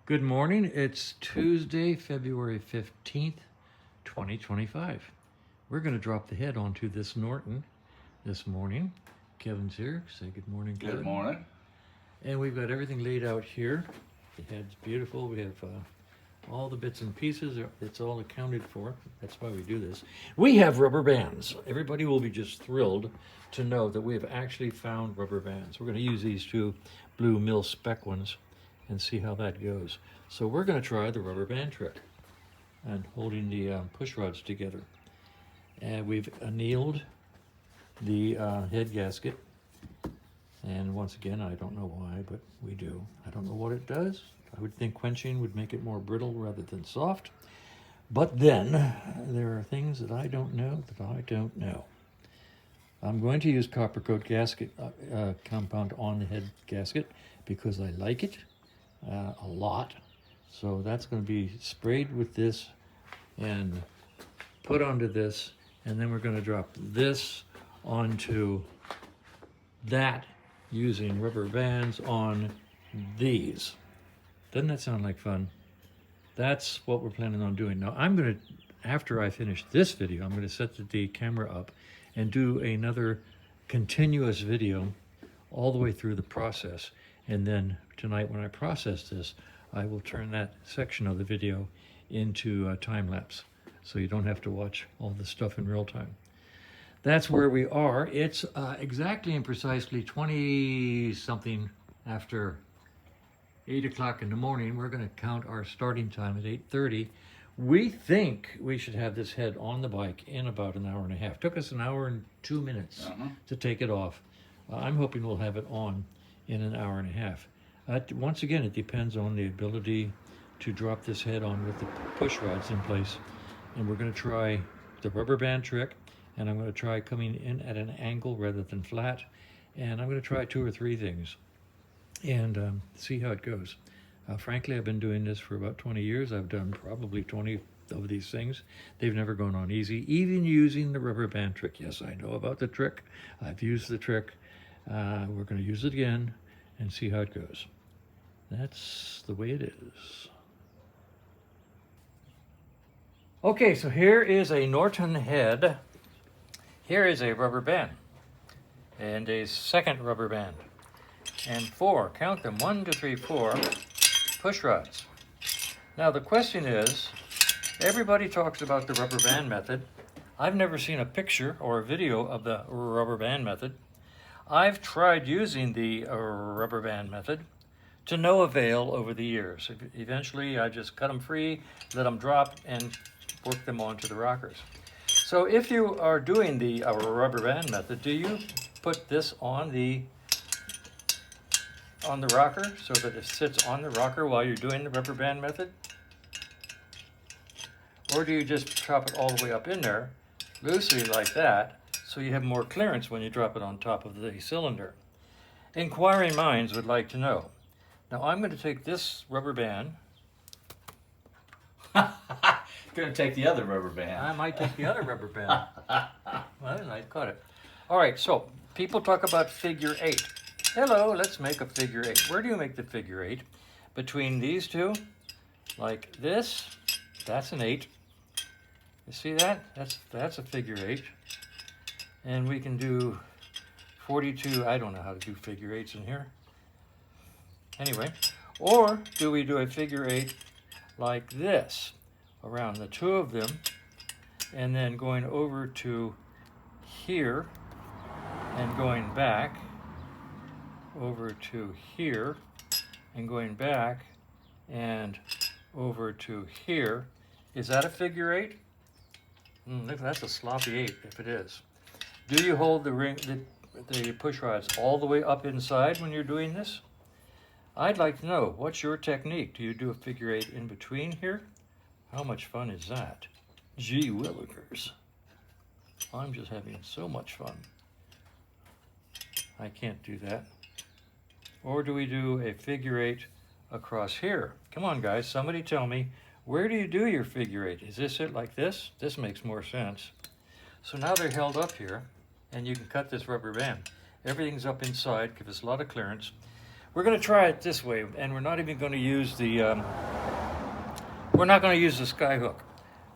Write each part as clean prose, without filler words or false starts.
Good morning. It's Tuesday, February 15th, 2025. We're going to drop the head onto this Norton this morning. Kevin's here. Say good morning, Kevin. Good morning. And we've got everything laid out here. The head's beautiful. We have all the bits and pieces. It's all accounted for. That's why we do this. We have rubber bands. Everybody will be just thrilled to know that we have actually found rubber bands. We're going to use these two blue mil spec ones and see how that goes. So we're going to try the rubber band trick and holding the push rods together. And we've annealed the head gasket. And once again, I don't know why, but we do. I don't know what it does. I would think quenching would make it more brittle rather than soft. But then there are things that I don't know that I don't know. I'm going to use copper coat gasket compound on the head gasket because I like it a lot. So that's going to be sprayed with this and put onto this, and then we're going to drop this onto that using rubber bands on these. Doesn't that sound like fun? That's what we're planning on doing. Now I'm going to, after I finish this video, I'm going to set the camera up and do another continuous video all the way through the process. And then tonight when I process this, I will turn that section of the video into time lapse. So you don't have to watch all this stuff in real time. That's where we are. It's exactly and precisely 20 something after 8 o'clock in the morning. We're going to count our starting time at 8:30. We think we should have this head on the bike in about an hour and a half. Took us an hour and 2 minutes to take it off. I'm hoping we'll have it on in an hour and a half. Once again, it depends on the ability to drop this head on with the push rods in place. And we're going to try the rubber band trick, and I'm going to try coming in at an angle rather than flat. And I'm going to try 2 or 3 things and see how it goes. Frankly, I've been doing this for about 20 years. I've done probably 20 of these things. They've never gone on easy, even using the rubber band trick. Yes, I know about the trick. I've used the trick. We're going to use it again and see how it goes. That's the way it is. Okay, so here is a Norton head. Here is a rubber band and a second rubber band. And 4, count them, 1, 2, 3, 4 push rods. Now the question is, everybody talks about the rubber band method. I've never seen a picture or a video of the rubber band method. I've tried using the rubber band method to no avail over the years. Eventually I just cut them free, let them drop, and work them onto the rockers. So if you are doing the rubber band method, do you put this on the rocker so that it sits on the rocker while you're doing the rubber band method? Or do you just chop it all the way up in there, loosely like that, so you have more clearance when you drop it on top of the cylinder? Inquiring minds would like to know. Now I'm going to take this rubber band. Gonna take the other rubber band. I might take the other rubber band. Well, I caught it. All right, so people talk about figure 8. Hello, let's make a figure 8. Where do you make the figure 8? Between these two, like this, that's an 8. You see that? That's a figure 8. And we can do 42. I don't know how to do figure 8s in here. Anyway, or do we do a figure 8 like this, around the 2 of them, and then going over to here and going back over to here and going back and over to here? Is that a figure 8? That's a sloppy 8 if it is. Do you hold the push rods all the way up inside when you're doing this? I'd like to know, what's your technique? Do you do a figure 8 in between here? How much fun is that? Gee willikers. I'm just having so much fun. I can't do that. Or do we do a figure 8 across here? Come on guys, somebody tell me, where do you do your figure 8? Is this it like this? This makes more sense. So now they're held up here, and you can cut this rubber band. Everything's up inside, gives us a lot of clearance. We're going to try it this way, and we're not even going to use the we're not going to use the sky hook.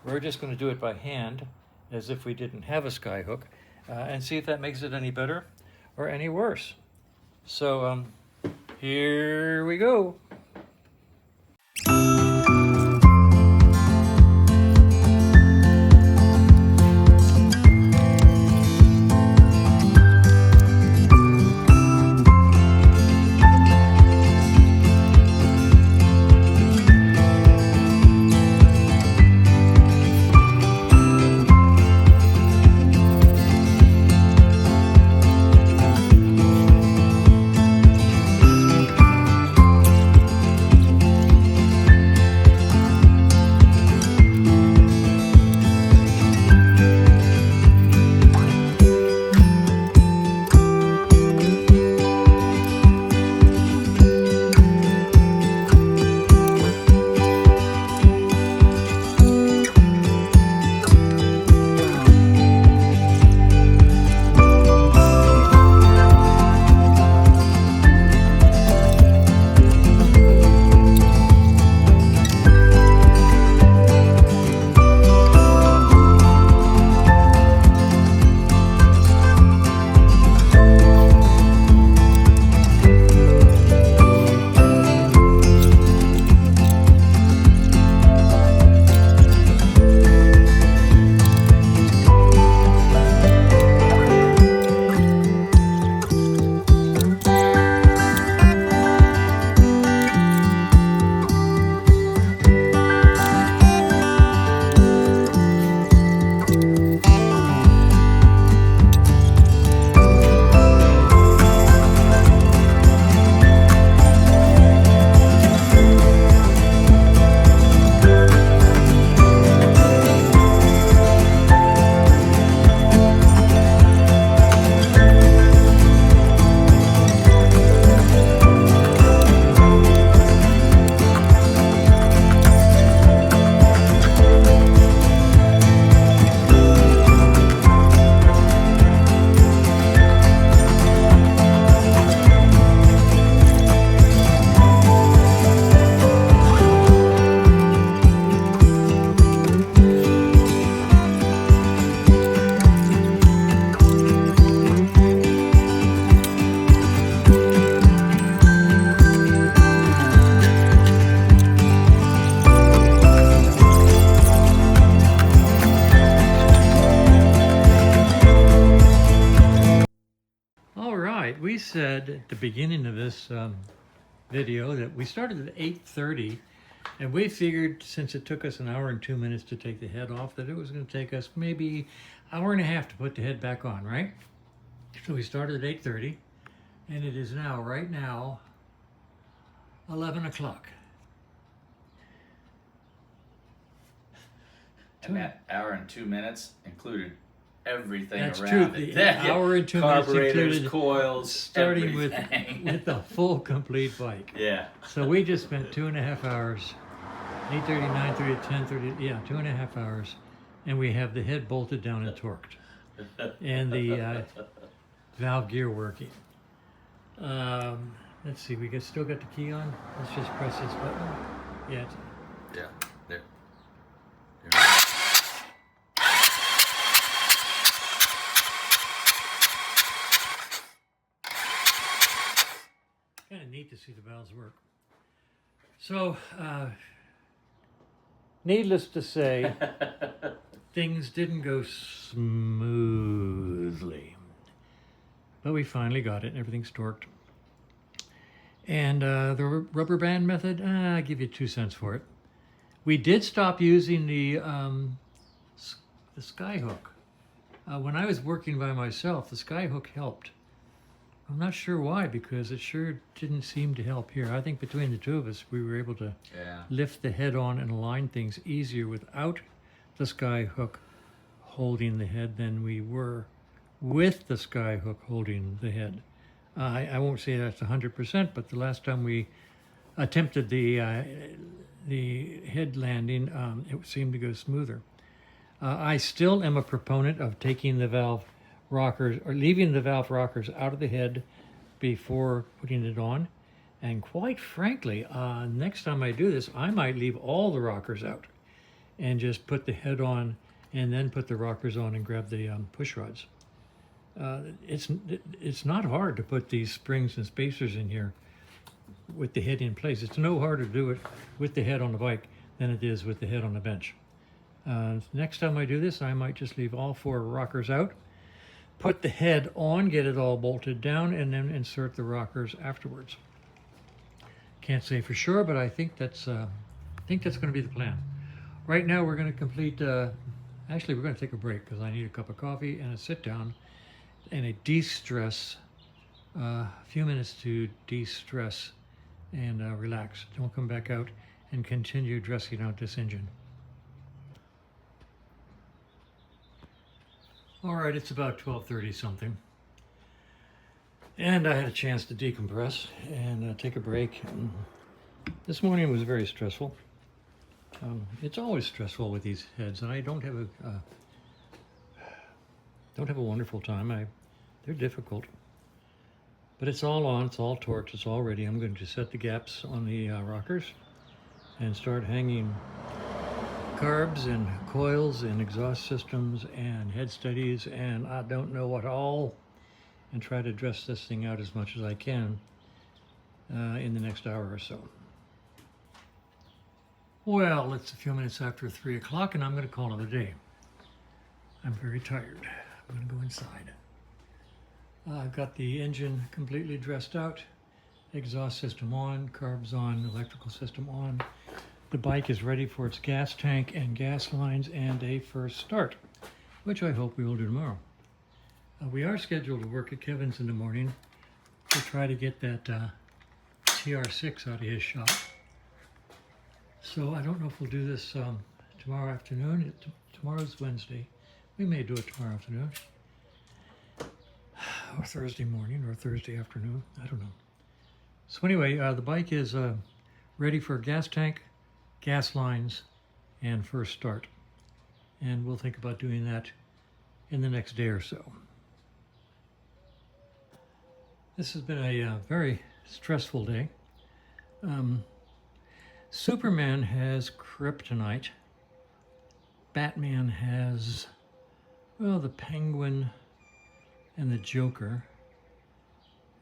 We're just going to do it by hand, as if we didn't have a sky hook, and see if that makes it any better or any worse. So here we go. We said at the beginning of this video that we started at 8:30, and we figured since it took us an hour and 2 minutes to take the head off that it was going to take us maybe an hour and a half to put the head back on, right? So we started at 8:30, and it is now, right now, 11 o'clock. And that hour and 2 minutes included everything That's around true. it. The hour and 2 minutes Carburetors, included coils, starting everything. with the full complete bike. Yeah. So we just spent 2.5 hours, 8:30, 9:30, 10:30, yeah, 2.5 hours, and we have the head bolted down and torqued, and the valve gear working. Let's see, still got the key on. Let's just press this button. Yeah. Yeah. There. Kind of neat to see the valves work. So, needless to say, things didn't go smoothly. But we finally got it, and everything's torqued. And the rubber band method, I give you 2 cents for it. We did stop using the sky hook. When I was working by myself, the sky hook helped. I'm not sure why, because it sure didn't seem to help here. I think between the two of us, we were able to lift the head on and align things easier without the sky hook holding the head than we were with the sky hook holding the head. I won't say that's 100%, but the last time we attempted the head landing, it seemed to go smoother. I still am a proponent of taking the valve rockers or leaving the valve rockers out of the head before putting it on. And quite frankly, next time I do this, I might leave all the rockers out and just put the head on and then put the rockers on and grab the push rods. It's not hard to put these springs and spacers in here with the head in place. It's no harder to do it with the head on the bike than it is with the head on the bench. Next time I do this, I might just leave all 4 rockers out, put the head on, get it all bolted down, and then insert the rockers afterwards. Can't say for sure, but I think that's going to be the plan. Right now, we're going to complete. Actually, we're going to take a break because I need a cup of coffee and a sit down and a de-stress. A few minutes to de-stress and relax. Then we'll come back out and continue dressing out this engine. All right, it's about 12:30 something. And I had a chance to decompress and take a break. This morning was very stressful. It's always stressful with these heads, and I don't have a wonderful time. They're difficult, but it's all on. It's all torqued. It's all ready. I'm going to set the gaps on the rockers and start hanging carbs and coils and exhaust systems and head steadies and I don't know what all, and try to dress this thing out as much as I can in the next hour or so. Well, it's a few minutes after 3 o'clock and I'm going to call it a day. I'm very tired. I'm going to go inside. I've got the engine completely dressed out, exhaust system on, carbs on, electrical system on. The bike is ready for its gas tank and gas lines and a first start, which I hope we will do tomorrow. We are scheduled to work at Kevin's in the morning to try to get that TR6 out of his shop. So I don't know if we'll do this tomorrow afternoon. Tomorrow's Wednesday. We may do it tomorrow afternoon. Or Thursday morning or Thursday afternoon. I don't know. So anyway, the bike is ready for gas tank, gas lines, and first start. And we'll think about doing that in the next day or so. This has been a very stressful day. Superman has kryptonite. Batman has, well, the Penguin and the Joker.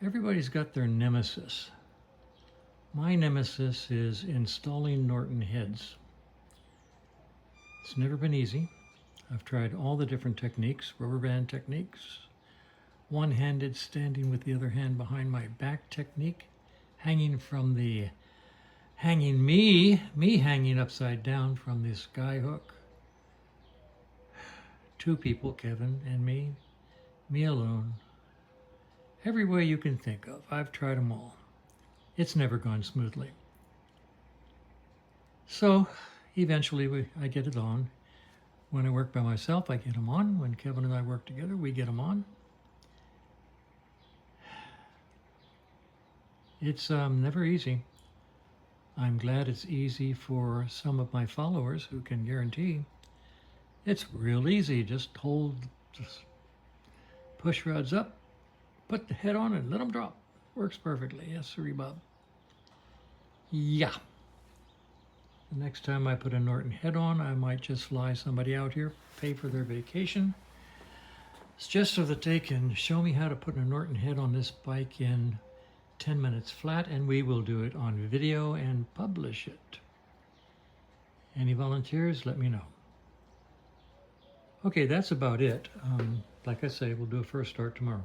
Everybody's got their nemesis. My nemesis is installing Norton heads. It's never been easy. I've tried all the different techniques, rubber band techniques, one-handed standing with the other hand behind my back technique, hanging upside down from this guy hook. 2 people, Kevin and me alone. Every way you can think of, I've tried them all. It's never gone smoothly. So eventually I get it on. When I work by myself, I get them on. When Kevin and I work together, we get them on. It's never easy. I'm glad it's easy for some of my followers who can guarantee it's real easy. Just push rods up, put the head on and let them drop. Works perfectly. Yes, sir, Bob. Yeah. The next time I put a Norton head on, I might just fly somebody out here, pay for their vacation. It's just so that they can show me how to put a Norton head on this bike in 10 minutes flat, and we will do it on video and publish it. Any volunteers, let me know. Okay, that's about it. Like I say, we'll do a first start tomorrow.